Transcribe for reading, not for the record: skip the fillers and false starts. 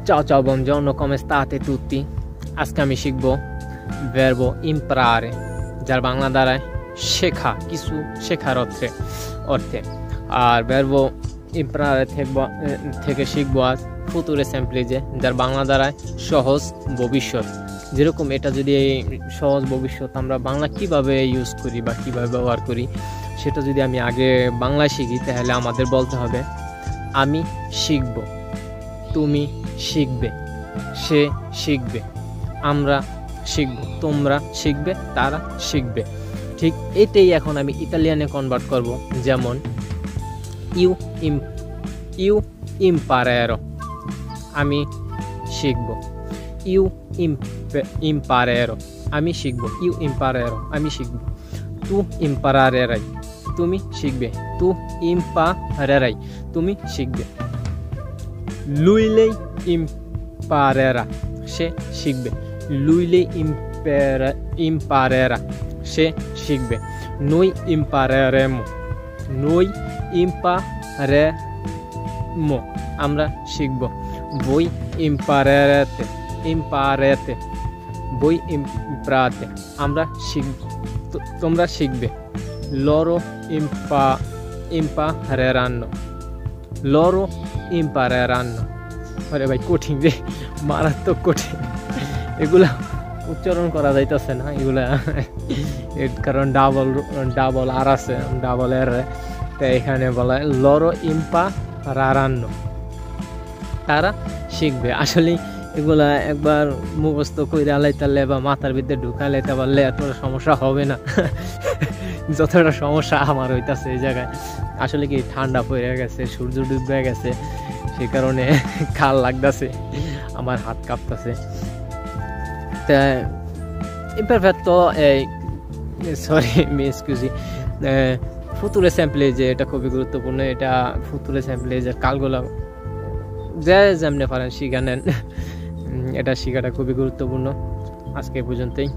Ciao ciao, buongiorno, come state tutti? আজকে আমি শিখব verbo imparare, যার বাংলা দাঁড়ায় শেখা, কিছু শেখার অর্থে। আর verbo imparare থেকে শিখব আজ future simple, যার বাংলা দাঁড়ায় সহজ ভবিষ্যৎ। যেরকম এটা যদি সহজ ভবিষ্যৎ আমরা বাংলা কিভাবে ইউজ করি বা কিভাবে ব্যবহার করি, সেটা যদি আমি আগে বাংলা শিখি, তাহলে আমাদের বলতে হবে আমি শিখব, তুমি শিখবে, সে শিখবে, আমরা শিখব, তোমরা শিখবে, তারা শিখবে। ঠিক এটাই এখন আমি ইতালিয়ানে কনভার্ট করব। যেমন ইউ ইম্পারেরো, আমি শিখব। ইম্পারেরো, আমি শিখব। ইউ ইম্পারেরো, আমি শিখব। তু ইম্পারারেরাই, তুমি শিখবে। তু ইম্পারেরাই, তুমি শিখবে। লুইলে ইম্পারেরা, সে শিখবে। লুইলে ইম্পারেরা, সে শিখবে। noi impareremo, noi impareremo, আমরা শিখব। voi imparate, voi imparate, আমরা শিখব, তোমরা শিখবে। loro impareranno, loro impareranno। আরে ভাই কঠিন রে, মারাত্মক কঠিন, এগুলা উচ্চারণ করা যাইতেছে না এগুলা, কারণ ডাবল আর আছে, ডাবল এর, তাই এখানে বলা হয় loro impareranno, তারা শিখবে। আসলে এগুলা একবার মুখস্থ করে আলাইতালে বা মাথার ভিতরে ঢুকালাইতে পারলে এতটা সমস্যা হবে না যতটা সমস্যা আমার হইতাছে এই জায়গায়। আসলে কি ঠান্ডা পড়ে গেছে, সূর্য ডুবে গেছে, সে কারণে খাল লাগতেছে, আমার হাত কাঁপতেছে। তা ইমপারফেক্টো, সরি মি স্কুজি, ফুতুরে স্যাম্পলে যে এটা খুবই গুরুত্বপূর্ণ। এটা ফুতুরে স্যাম্পলে যে কালগুলো যে যেমনি পারেন শিখা নেন, এটা শিখাটা খুবই গুরুত্বপূর্ণ। আজকে পর্যন্তই।